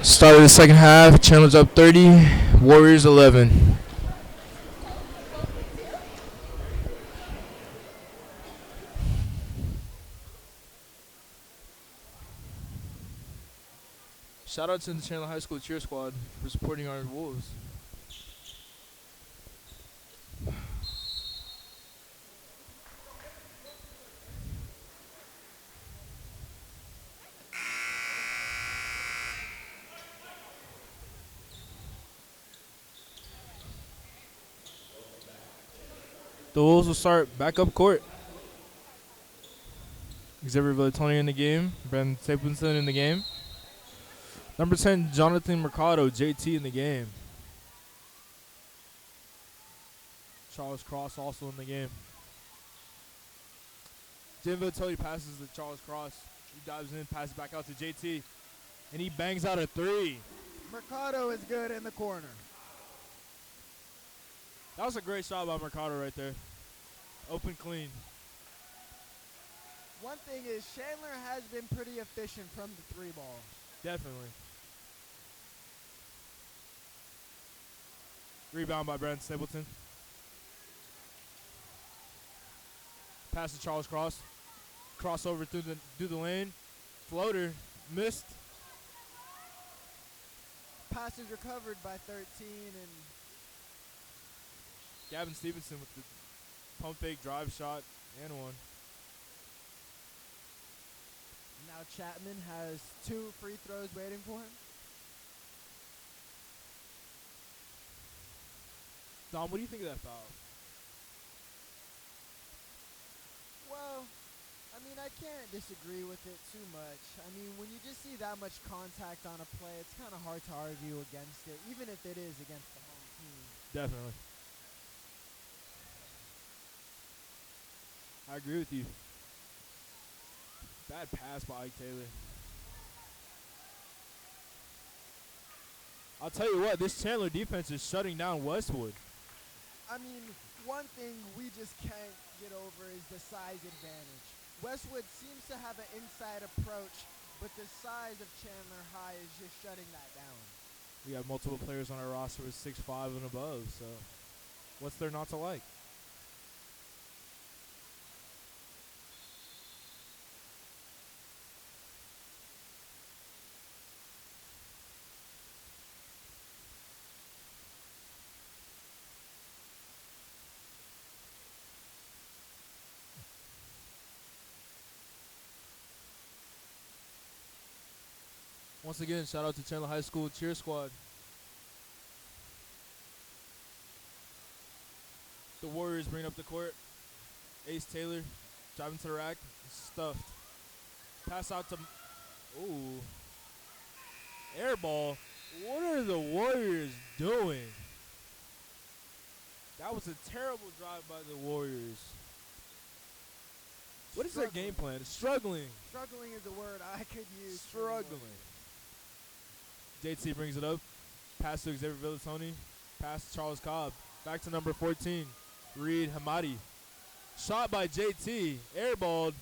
Start of the second half. Chandler's up 30. Warriors 11. Shout out to the Chandler High School cheer squad for supporting our Wolves. The Wolves will start back up court. Xavier Villatoni in the game. Brandon Stapleton in the game. Number 10, Jonathan Mercado, JT in the game. Charles Cross also in the game. Jim Villatoni passes to Charles Cross. He dives in, passes back out to JT. And he bangs out a three. Mercado is good in the corner. That was a great shot by Mercado right there. Open clean. One thing is Chandler has been pretty efficient from the three ball. Definitely. Rebound by Brandon Stapleton. Pass to Charles Cross. Crossover through the lane. Floater. Missed. Pass is recovered by 13 and Gavin Stevenson with the pump fake drive shot and one. now Chapman has 2 free throws waiting for him. Dom, what do you think of that foul? Well, I mean, I can't disagree with it too much. I mean, when you just see that much contact on a play, it's kind of hard to argue against it, even if it is against the home team. Definitely. I agree with you. Bad pass by Ike Taylor. I'll tell you what, this Chandler defense is shutting down Westwood. I mean, one thing we just can't get over is the size advantage. Westwood seems to have an inside approach, but the size of Chandler High is just shutting that down. We have multiple players on our roster with 6'5" and above, so what's there not to like? Once again, shout out to Chandler High School cheer squad. The Warriors bring up the court. Ace Taylor driving to the rack, stuffed. Pass out to, ooh, air ball. What are the Warriors doing? That was a terrible drive by the Warriors. What is their game plan? Struggling. Struggling is the word I could use. Struggling. JT brings it up. Pass to Xavier Villatoni. Pass to Charles Cobb. Back to number 14, Reed Hamadi. Shot by JT. Airballed.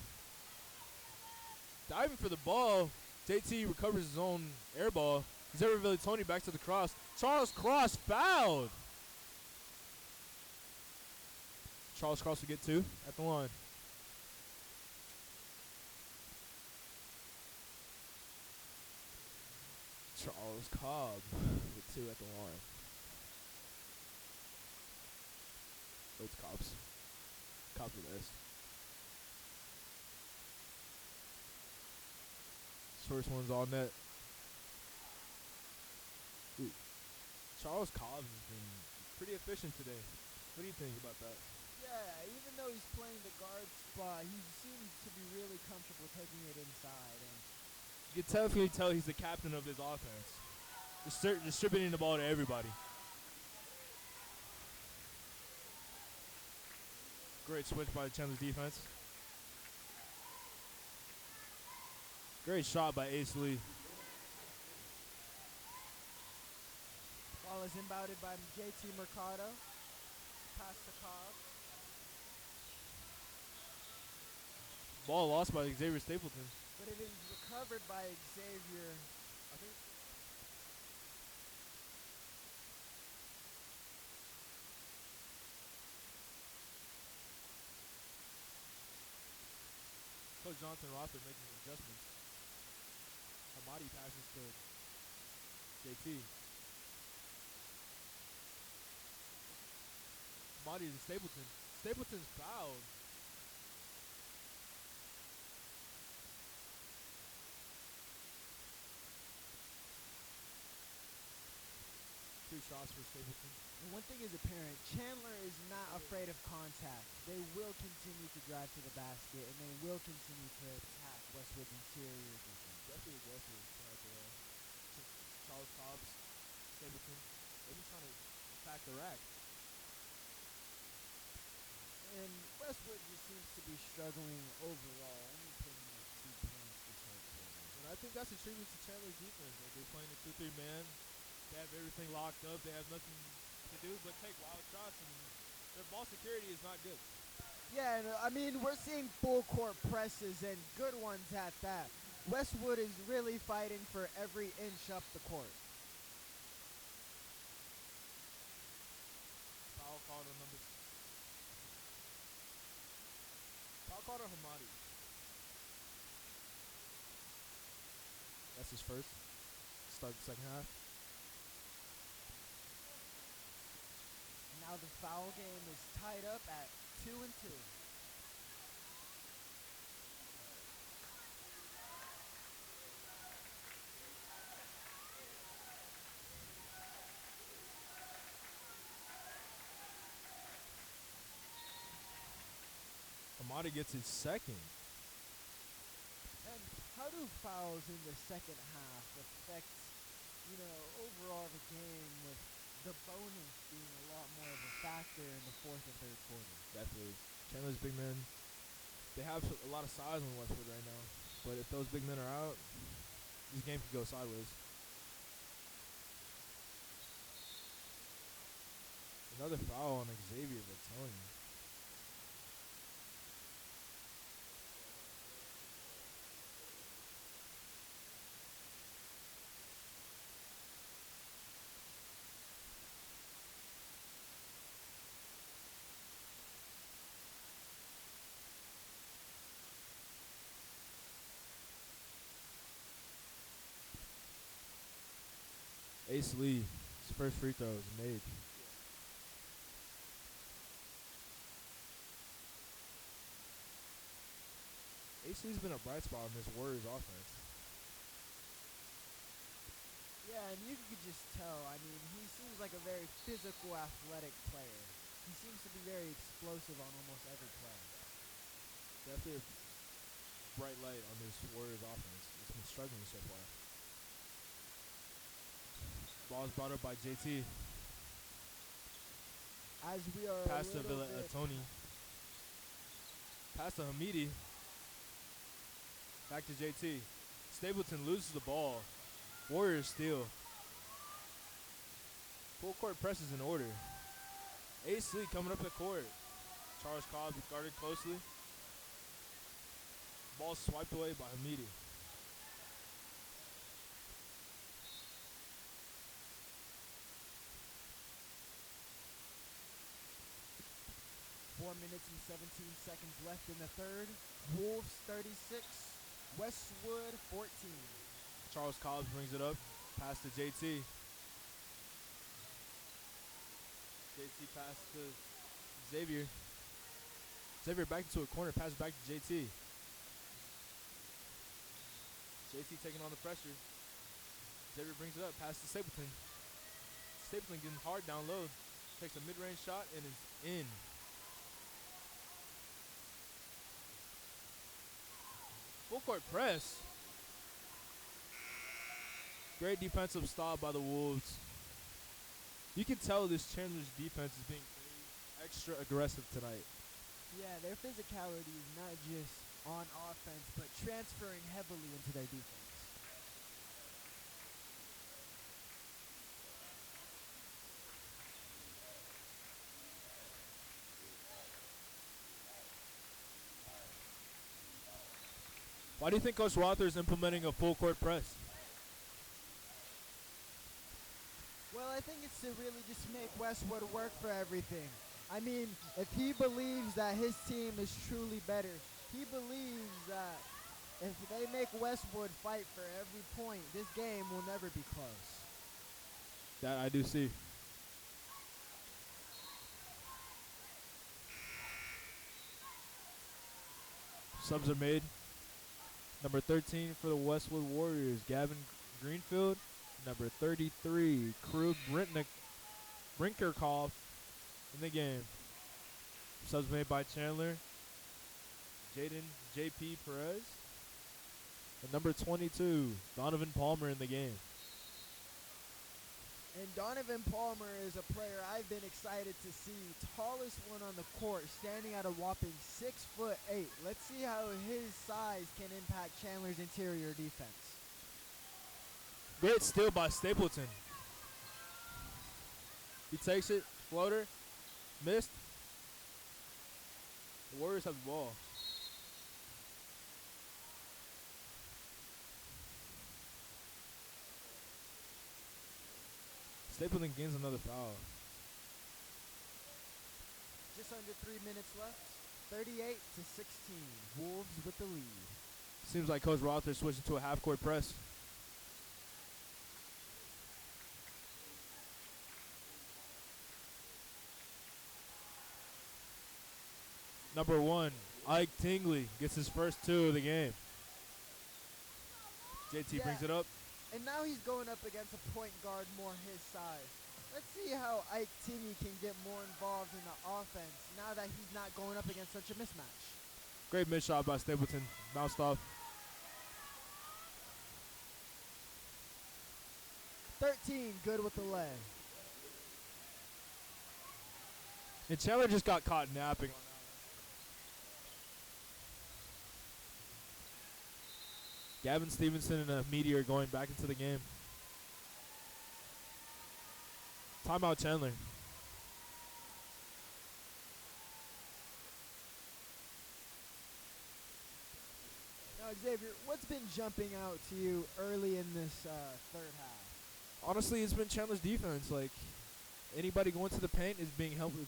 Diving for the ball. JT recovers his own airball. Xavier Villatoni back to the cross. Charles Cross fouled. Charles Cross will get 2 at the line. Charles Cobb with 2 at the line. It's Cobb's. Cobb's the best. First one's on net. Ooh. Charles Cobb has been pretty efficient today. What do you think about that? Yeah, even though he's playing the guard spot, he seems to be really comfortable taking it inside. And you can definitely tell he's the captain of this offense. Distributing the ball to everybody. Great switch by the Chandler defense. Great shot by Ace Lee. Ball is inbounded by JT Mercado. Pass to Cobb. Ball lost by Xavier Stapleton. But it is recovered by Xavier. I think Jonathan Rother making adjustments. Hamadi passes to JT. Hamadi to Stapleton. Stapleton's fouled. Two shots for Stapleton. And one thing is apparent, Chandler is not afraid of contact. They will continue to drive to the basket, and they will continue to attack Westwood's interior defense. Definitely aggressive tonight today. Charles Cobbs, Stapleton. They've been trying to attack the rack. And Westwood just seems to be struggling overall, only putting up 2 points this whole quarter. And I think that's a tribute to Chandler's defense. They're playing a 2-3 man. They have everything locked up. They have nothing to do but take wild shots, and their ball security is not good. Yeah, and I mean, we're seeing full court presses and good ones at that. Westwood is really fighting for every inch up the court. Foul called on Hamadi. That's his first. Start the second half. Now the foul game is tied up at 2-2. Hamadi gets his second. And how do fouls in the second half affect, overall the game, with the bonus being a lot more of a factor in the fourth and third quarter? Definitely. Chandler's big men, they have a lot of size on Westwood right now. But if those big men are out, this game could go sideways. Another foul on Xavier Bertoni. Ace Lee, his first free throw is made. Ace Lee's been a bright spot on this Warriors offense. Yeah, and you could just tell. I mean, he seems like a very physical, athletic player. He seems to be very explosive on almost every play. Definitely a bright light on this Warriors offense. It's been struggling so far. Ball's brought up by JT. As we are Pass to Tony. Pass to Hamidi. Back to JT. Stapleton loses the ball. Warriors steal. Full court press is in order. Ace Lee coming up the court. Charles Cobbs guarded closely. Ball swiped away by Hamidi. 4 minutes and 17 seconds left in the third. Wolves 36, Westwood 14. Charles Cobbs brings it up. Pass to JT. JT pass to Xavier. Xavier back into a corner. Pass back to JT. JT taking on the pressure. Xavier brings it up. Pass to Stapleton. Stapleton getting hard down low. Takes a mid-range shot and is in. Full court press. Great defensive stop by the Wolves. You can tell this Chandler's defense is being extra aggressive tonight. Yeah, their physicality is not just on offense, but transferring heavily into their defense. Why do you think Coach Rother is implementing a full court press? Well, I think it's to really just make Westwood work for everything. I mean, if he believes that his team is truly better, he believes that If they make Westwood fight for every point, this game will never be close. That I do see. Subs are made. Number 13 for the Westwood Warriors, Gavin Greenfield. Number 33, Krug Brinkerkoff in the game. Subs made by Chandler, Jaden J.P. Perez. And number 22, Donovan Palmer in the game. And Donovan Palmer is a player I've been excited to see. Tallest one on the court, standing at a whopping 6'8". Let's see how his size can impact Chandler's interior defense. Great steal by Stapleton. He takes it, floater, missed. The Warriors have the ball. Stapleton gains another foul. Just under 3 minutes left. 38-16. Wolves with the lead. Seems like Coach Rother switching to a half-court press. Number 1, Ike Tingley gets his first 2 of the game. JT brings it up. And now he's going up against a point guard more his size. Let's see how Ike Tingley can get more involved in the offense now that he's not going up against such a mismatch. Great mid shot by Stapleton. Bounced off. 13, good with the lay. And Chandler just got caught napping. Gavin Stevenson and a Meteor going back into the game. Timeout Chandler. Now, Xavier, what's been jumping out to you early in this third half? Honestly, it's been Chandler's defense. Like, anybody going to the paint is being helped with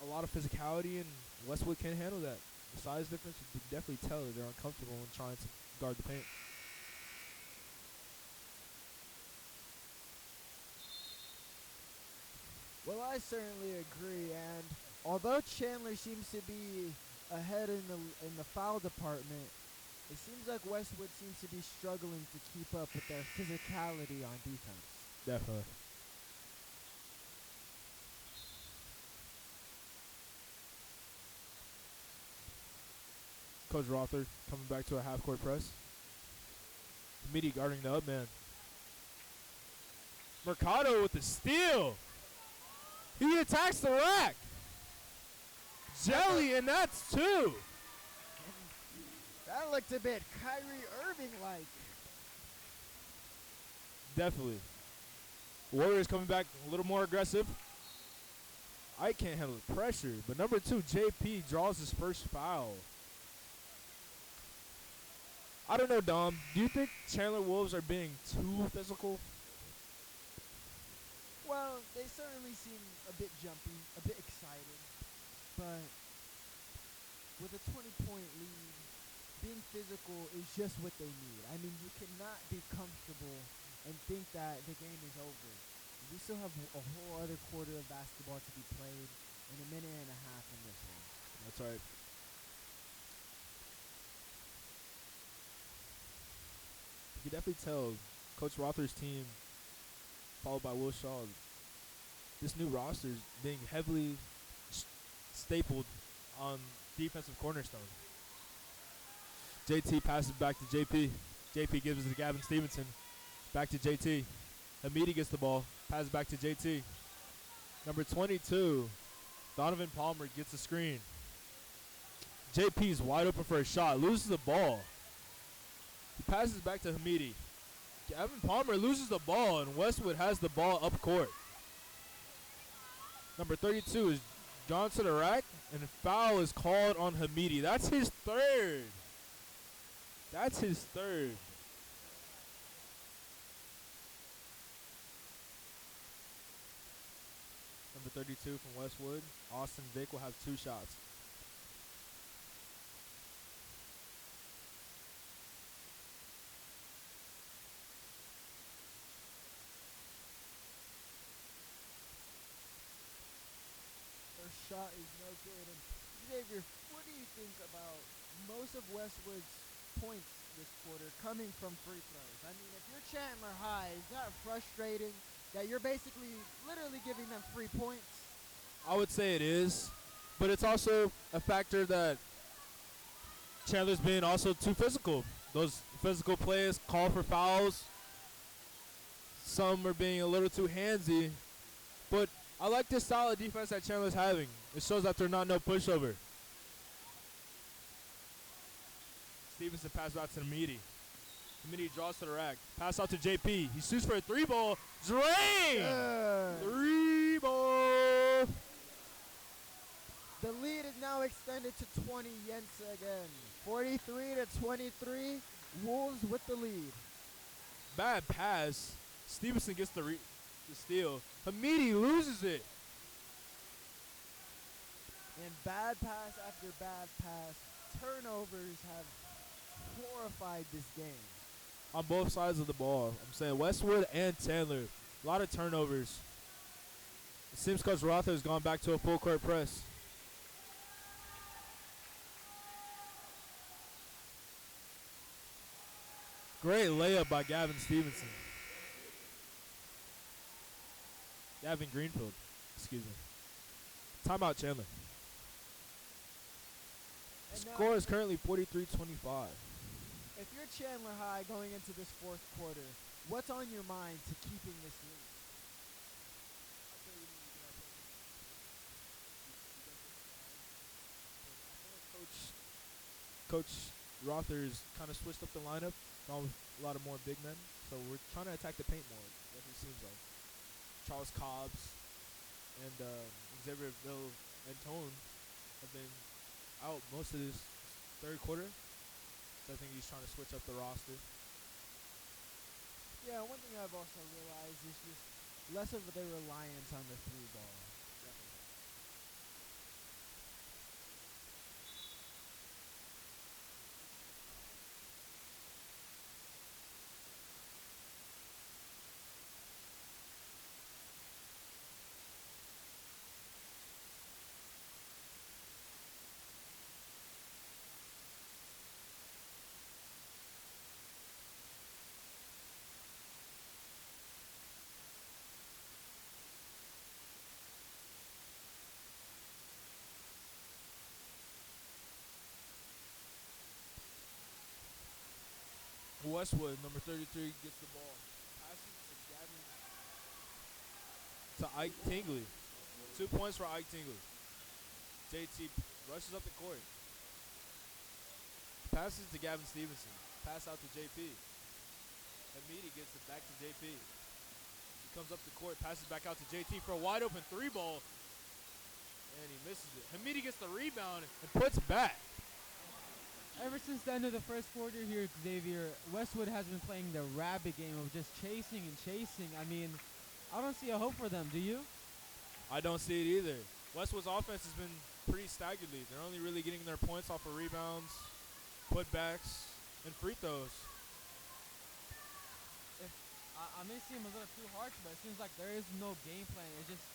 a lot of physicality, and Westwood can't handle that. The size difference, you can definitely tell that they're uncomfortable when trying to guard the paint. Well, I certainly agree, and although Chandler seems to be ahead in the foul department, it seems like Westwood seems to be struggling to keep up with their physicality on defense. Definitely. Coach Rother coming back to a half-court press. Meaty guarding the up man. Mercado with the steal. He attacks the rack. Jelly, and that's 2. That looked a bit Kyrie Irving-like. Definitely. Warriors coming back a little more aggressive. I can't handle the pressure, but number 2, JP, draws his first foul. I don't know, Dom. Do you think Chandler Wolves are being too physical? Well, they certainly seem a bit jumpy, a bit excited. But with a 20-point lead, being physical is just what they need. I mean, you cannot be comfortable and think that the game is over. We still have a whole other quarter of basketball to be played and a minute and a half in this one. That's right. You can definitely tell Coach Rother's team, followed by Will Shaw, this new roster is being heavily stapled on defensive cornerstone. JT passes back to JP. JP gives it to Gavin Stevenson. Back to JT. Hamidi gets the ball. Passes back to JT. Number 22, Donovan Palmer gets a screen. JP's wide open for a shot. Loses the ball. He passes back to Hamidi. Gavin Palmer loses the ball, and Westwood has the ball up court. Number 32 is gone to the rack, and a foul is called on Hamidi. That's his third. That's his third. Number 32 from Westwood, Austin Vick will have 2 shots. shot is no good. And Xavier, what do you think about most of Westwood's points this quarter coming from free throws? I mean, if you're Chandler High, is that frustrating that you're basically literally giving them free points? I would say it is, but it's also a factor that Chandler's being also too physical. Those physical plays call for fouls. Some are being a little too handsy, but I like this style of defense that Chandler's having. It shows that they're not no pushover. Stevenson passes out to Namidi. Namidi draws to the rack. Pass out to JP. He shoots for a three ball. Drain! Three ball. The lead is now extended to 20 Yensa again. 43-23. Wolves with the lead. Bad pass. Stevenson gets the steal. Hamidi loses it. And bad pass after bad pass. Turnovers have horrified this game. On both sides of the ball. I'm saying Westwood and Chandler. A lot of turnovers. It seems Coach Rother has gone back to a full court press. Great layup by Gavin Stevenson. Gavin Greenfield. Excuse me. Timeout Chandler. And Score is currently 43-25. If you're Chandler High going into this fourth quarter, what's on your mind to keeping this lead? Coach Rother's kind of switched up the lineup, gone with a lot of more big men. So we're trying to attack the paint more, what it seems like. Charles Cobbs and Xavier Ville and Tone have been out most of this third quarter. So I think he's trying to switch up the roster. Yeah, one thing I've also realized is just less of their reliance on the three ball. Westwood, number 33, gets the ball. Passes to Ike Tingley. 2 points for Ike Tingley. JT rushes up the court. Passes to Gavin Stevenson. Pass out to JP. Hamidi gets it back to JP. He comes up the court, passes back out to JT for a wide open three ball. And he misses it. Hamidi gets the rebound and puts it back. Ever since the end of the first quarter here, Xavier, Westwood has been playing the rabbit game of just chasing and chasing. I mean, I don't see a hope for them. Do you? I don't see it either. Westwood's offense has been pretty staggered. They're only really getting their points off of rebounds, putbacks, and free throws. I may seem a little too harsh, but it seems like there is no game plan. It's just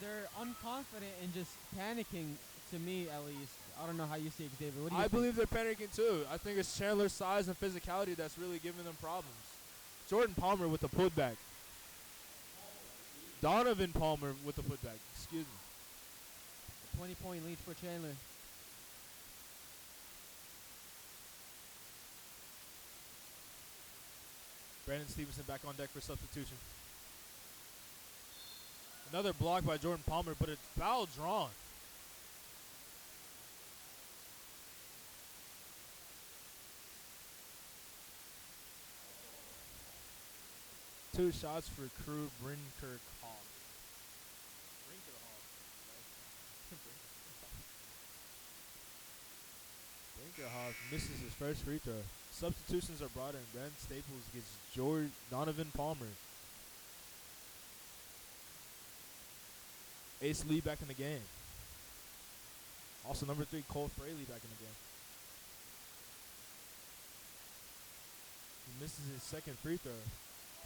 they're unconfident and just panicking. To me, at least. I don't know how you see it, Xavier. What do you think? Believe they're panicking too. I think it's Chandler's size and physicality that's really giving them problems. Jordan Palmer with the putback. Donovan Palmer with the putback. Excuse me. 20-point lead for Chandler. Brandon Stevenson back on deck for substitution. Another block by Jordan Palmer, but it's foul drawn. Two shots for crew Brinkerhoff. Brinkerhoff misses his first free throw. Substitutions are brought in. Ben Staples gets Donovan Palmer. Ace Lee back in the game. Also number 3, Cole Fraley back in the game. He misses his second free throw.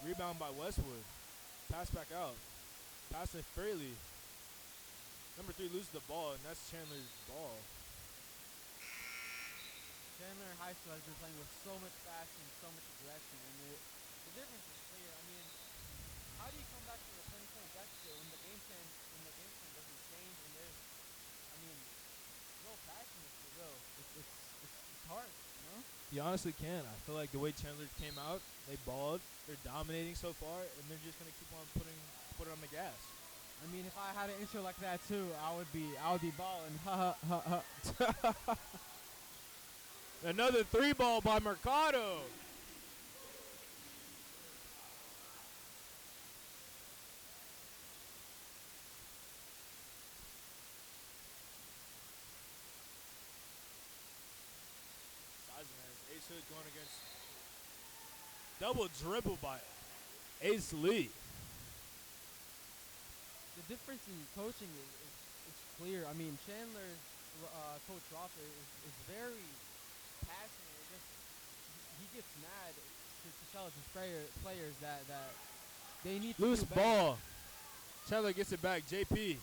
Rebound by Westwood. Pass back out. Pass to Fraley. Number 3 loses the ball, and that's Chandler's ball. Chandler in high school has been playing with so much passion, so much aggression, and the difference is clear. I mean, how do you come back from a 20-point deficit when the game plan doesn't change and there's, I mean, no passion if you will. It's hard, you know? You honestly can. I feel like the way Chandler came out, they balled. They're dominating so far, and they're just gonna keep on putting on the gas. I mean, if I had an intro like that too, I would be balling. Ha ha ha ha. Another 3 ball by Mercado. Ace Hood going against double dribble by Ace Lee. The difference in coaching is clear. I mean, Chandler's coach Roffer is very passionate. He gets mad to tell his players that they need to Loose do better. ball. Chandler gets it back. JP. He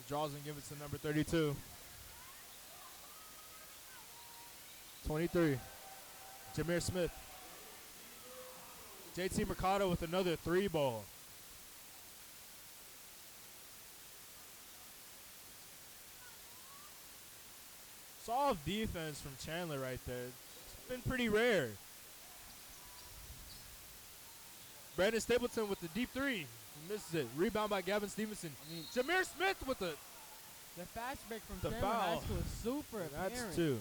draws and gives it to number 32. 23. Jameer Smith. JT Mercado with another 3 ball. Soft defense from Chandler right there. It's been pretty rare. Brandon Stapleton with the deep 3. He misses it. Rebound by Gavin Stevenson. I mean, Jameer Smith with the fast break from The Chandler High foul. School is super apparent. That's 2.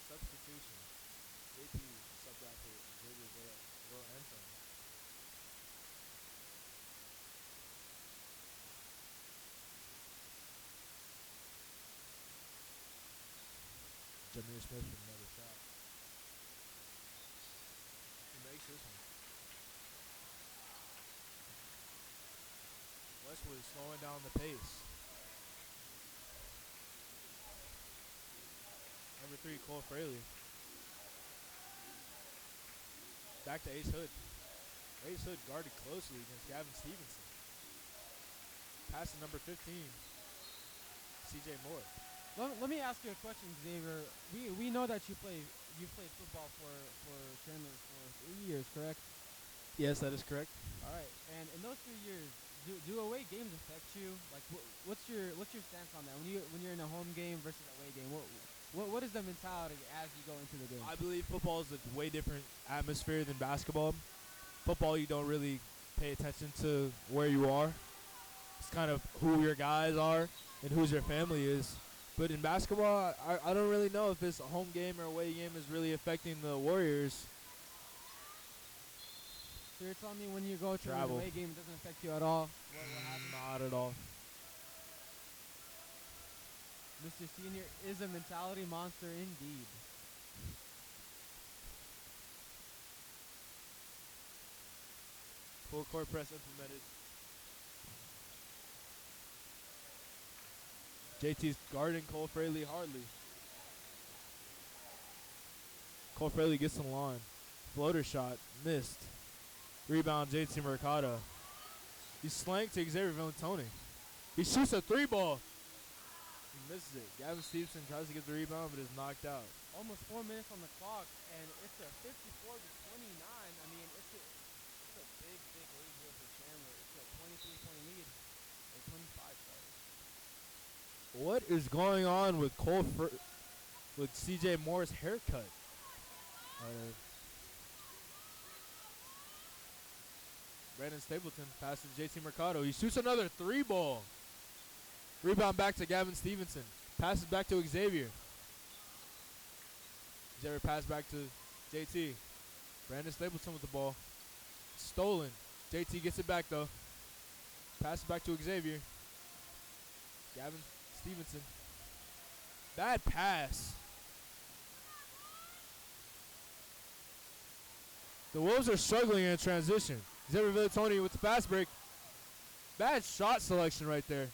Substitution. JP subbed out for Xavier Will Anton. Jameer Smith with another shot. He makes this one. Westwood is slowing down the pace. Number 3, Cole Fraley. Back to Ace Hood. Ace Hood guarded closely against Gavin Stevenson. Pass to number 15, CJ Moore. Let me ask you a question, Xavier. We know that you played football for Chandler for 3 years, correct? Yes, that is correct. All right. And in those 3 years, do away games affect you? Like, what's your stance on that? When you're in a home game versus away game, what is the mentality as you go into the game? I believe football is a way different atmosphere than basketball. Football, you don't really pay attention to where you are. It's kind of who your guys are and whose your family is. But in basketball, I don't really know if this home game or away game is really affecting the Warriors. So you're telling me when you go to an Travel. away game, it doesn't affect you at all? What happens? Not at all. Mr. Senior is a mentality monster indeed. Full court press implemented. JT's guarding Cole Fraley hardly. Cole Fraley gets in the line. Floater shot, missed. Rebound, JT Mercado. He slanked to Xavier Villantoni. He shoots a 3 ball. He misses it. Gavin Stevenson tries to get the rebound, but is knocked out. Almost 4 minutes on the clock, and it's a 54-29. I mean, it's a big lead here for Chandler. It's a 23-point lead, or 25, sorry. What is going on with with CJ Moore's haircut? Brandon Stapleton passes JT Mercado. He shoots another 3 ball. Rebound back to Gavin Stevenson. Passes back to Xavier. Xavier pass back to JT. Brandon Stapleton with the ball. Stolen. JT gets it back though. Pass it back to Xavier. Gavin Stevenson. Bad pass. The Wolves are struggling in transition. Xavier Villatoni with the fast break. Bad shot selection right there.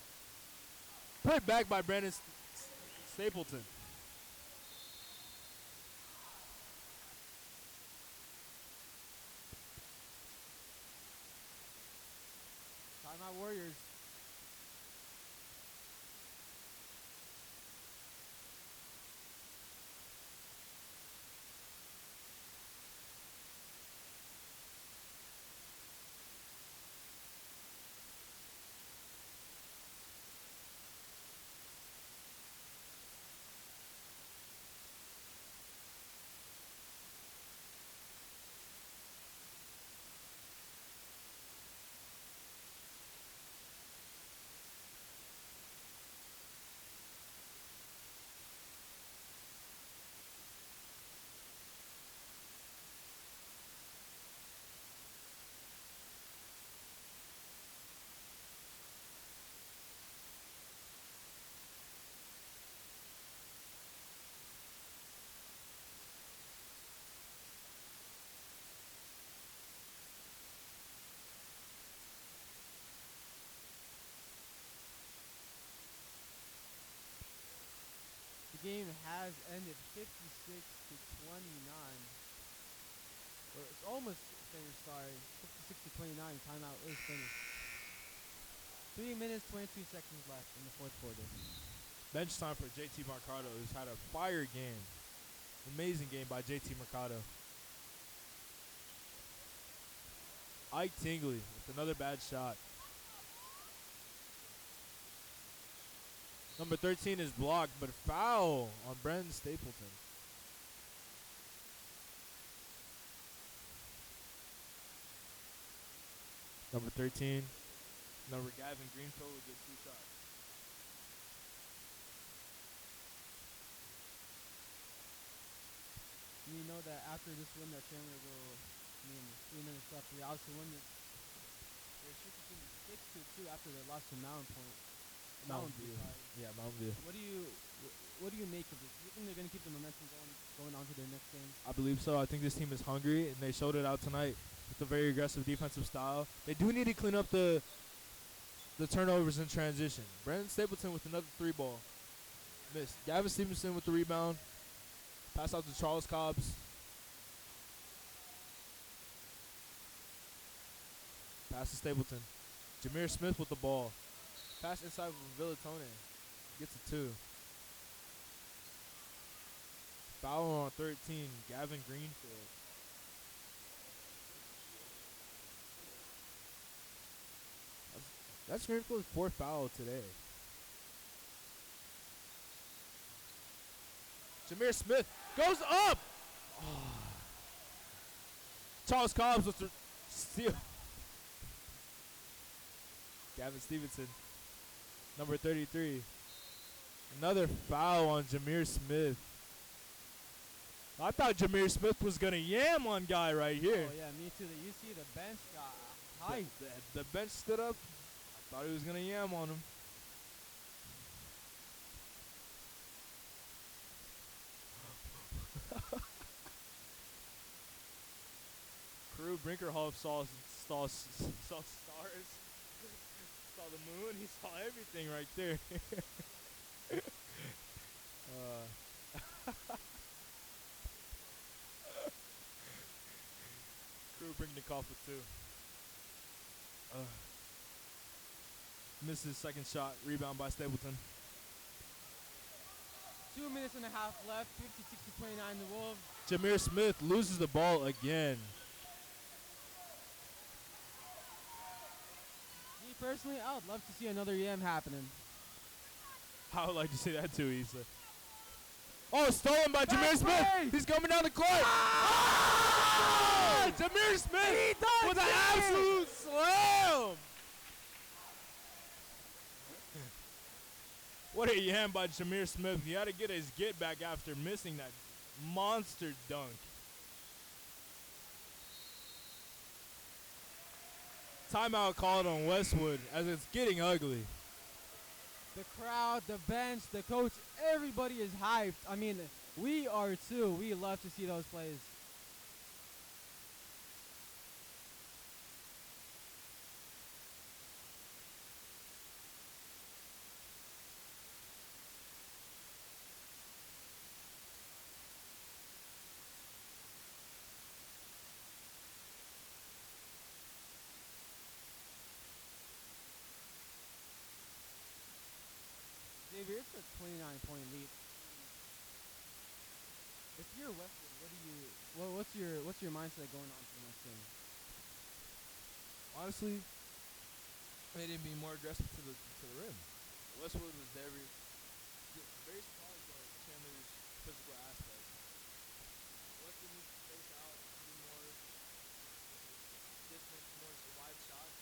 Put back by Brandon Stapleton. Timeout Warriors. The game has ended 56 to 29. Or it's almost finished, sorry. 56 to 29. Timeout is finished. 3 minutes, 22 seconds left in the fourth quarter. Bench time for JT Mercado, who's had a fire game. Amazing game by JT Mercado. Ike Tingley with another bad shot. Number 13 is blocked, but foul on Brandon Stapleton. Number 13, number Gavin Greenfield will get 2 shots. You know that after this win that Chandler will, 3 minutes left, they also win this. Their streak is 6-2 after they lost to Mountain Point. Mountain View. Yeah, Mountain View. What do you make of this? Do you think they're going to keep the momentum going on to their next game? I believe so. I think this team is hungry, and they showed it out tonight with a very aggressive defensive style. They do need to clean up the turnovers in transition. Brandon Stapleton with another 3 ball. Missed. Gavin Stevenson with the rebound. Pass out to Charles Cobbs. Pass to Stapleton. Jameer Smith with the ball. Pass inside for Villatone. Gets a 2. Foul on 13, Gavin Greenfield. That's Greenfield's 4th foul today. Jameer Smith goes up! Oh. Charles Cobbs with the steal. Gavin Stevenson, number 33. Another foul on Jameer Smith. I thought Jameer Smith was going to yam one guy right here. Oh, yeah, me too. You see the bench got hyped. The bench stood up. I thought he was going to yam on him. Crew Brinkerhoff saw stars. Saw the moon. He saw everything right there. Crew bring the call for 2. Misses second shot. Rebound by Stapleton. 2 minutes and a half left. 56 to 29. The Wolves. Jameer Smith loses the ball again. Me personally, I would love to see another yam happening. I would like to see that too, Issa. Oh, stolen by Jameer Smith. Play. He's coming down the court. Ah! Jameer Smith with an absolute slam. What a yam by Jameer Smith. He had to get his get back after missing that monster dunk. Timeout called on Westwood as it's getting ugly. The crowd, the bench, the coach, everybody is hyped. I mean, we are too. We love to see those plays. Xavier, it's a 29-point lead. If you're Westwood, what's your mindset going on to the next game? Honestly, they didn't be more aggressive to the rim. Westwood was very surprised by Chandler's physical aspect. Westwood needs to space out, do more distance, more wide shots.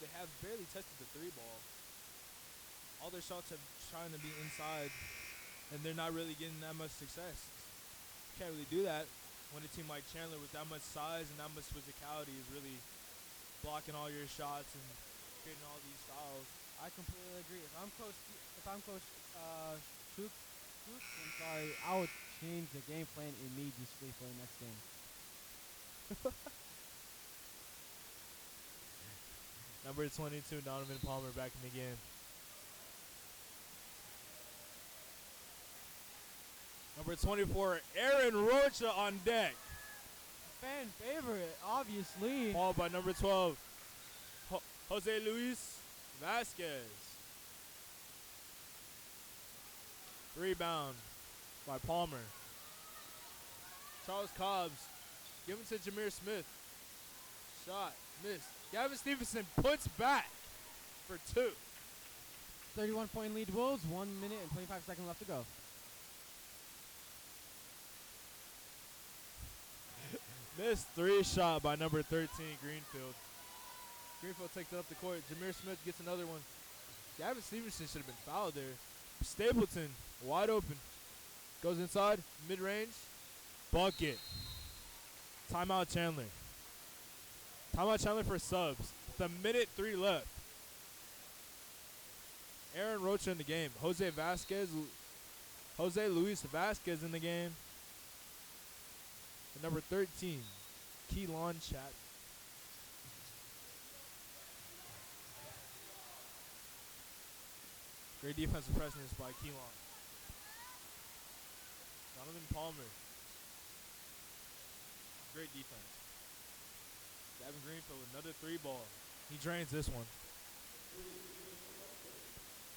They have barely tested the three ball. All their shots have trying to be inside, and they're not really getting that much success. Can't really do that when a team like Chandler with that much size and that much physicality is really blocking all your shots and creating all these fouls. I completely agree. If I'm Coach Shook, I'm sorry, I would change the game plan immediately for the next game. Number 22, Donovan Palmer back in the game. Number 24, Aaron Rocha on deck. Fan favorite, obviously. Followed by number 12, Jose Luis Vasquez. Rebound by Palmer. Charles Cobbs giving to Jameer Smith. Shot missed. Gavin Stevenson puts back for 2. 31-point lead Wolves, 1 minute and 25 seconds left to go. Missed 3 shot by number 13, Greenfield. Greenfield takes it up the court. Jameer Smith gets another one. Gavin Stevenson should have been fouled there. Stapleton, wide open. Goes inside, mid-range. Bucket. Timeout Chandler. Timeout Chandler for subs. With 1:03 left. Aaron Rocha in the game. Jose Luis Vasquez in the game. And number 13, Keelan Chat. Great defensive presence by Keelan. Donovan Palmer. Great defense. Gavin Greenfield with another 3 ball. He drains this one.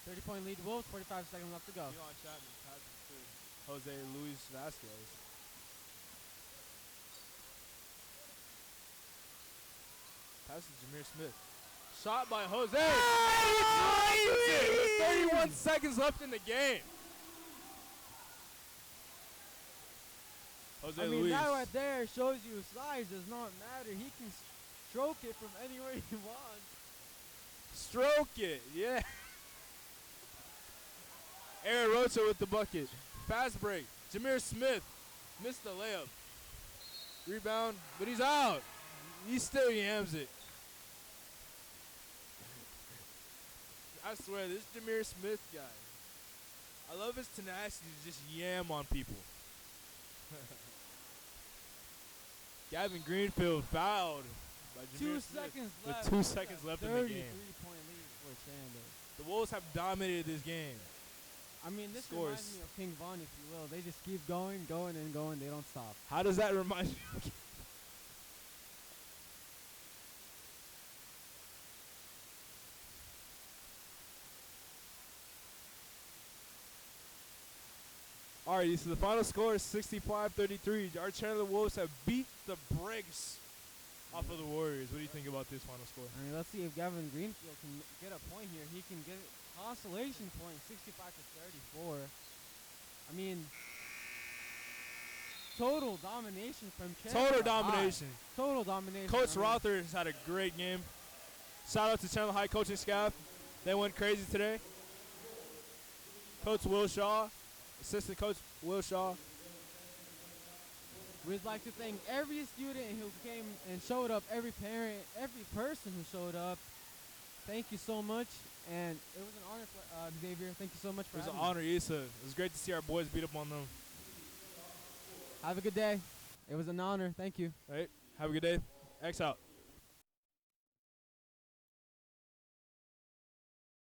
30-point lead Wolves, 45 seconds left to go. Keelan Chapman passes to Jose Luis Vasquez. Pass to Jameer Smith. Shot by Jose. With 31 seconds left in the game. Jose Luis. That right there shows you size does not matter. He can stroke it from anywhere he wants. Stroke it, yeah. Aaron Rocha with the bucket. Fast break. Jameer Smith missed the layup. Rebound, but he's out. He still yams it. I swear, this Jameer Smith guy. I love his tenacity to just yam on people. Gavin Greenfield fouled by Jameer 2 Smith seconds with left. 2 seconds left in the game. 33-point lead for Chandler. The Wolves have dominated this game. I mean, this Scores. reminds me of King Von, if you will. They just keep going, going, and going. They don't stop. How does that remind you? All right, so the final score is 65-33. Our Chandler Wolves have beat the brakes off of the Warriors. What do you think about this final score? I mean, let's see if Gavin Greenfield can get a point here. He can get a consolation point, 65-34. I mean, total domination from Chandler. Total domination. Total domination. Coach Rother has had a great game. Shout out to Chandler High coaching staff. They went crazy today. Coach Will Shaw, assistant coach Will Shaw. We'd like to thank every student who came and showed up, every parent, every person who showed up. Thank you so much, and it was an honor for Xavier. Thank you so much for It was an having honor, Issa. It was great to see our boys beat up on them. me. Have a good day. It was an honor. Thank you. All right, have a good day. X out.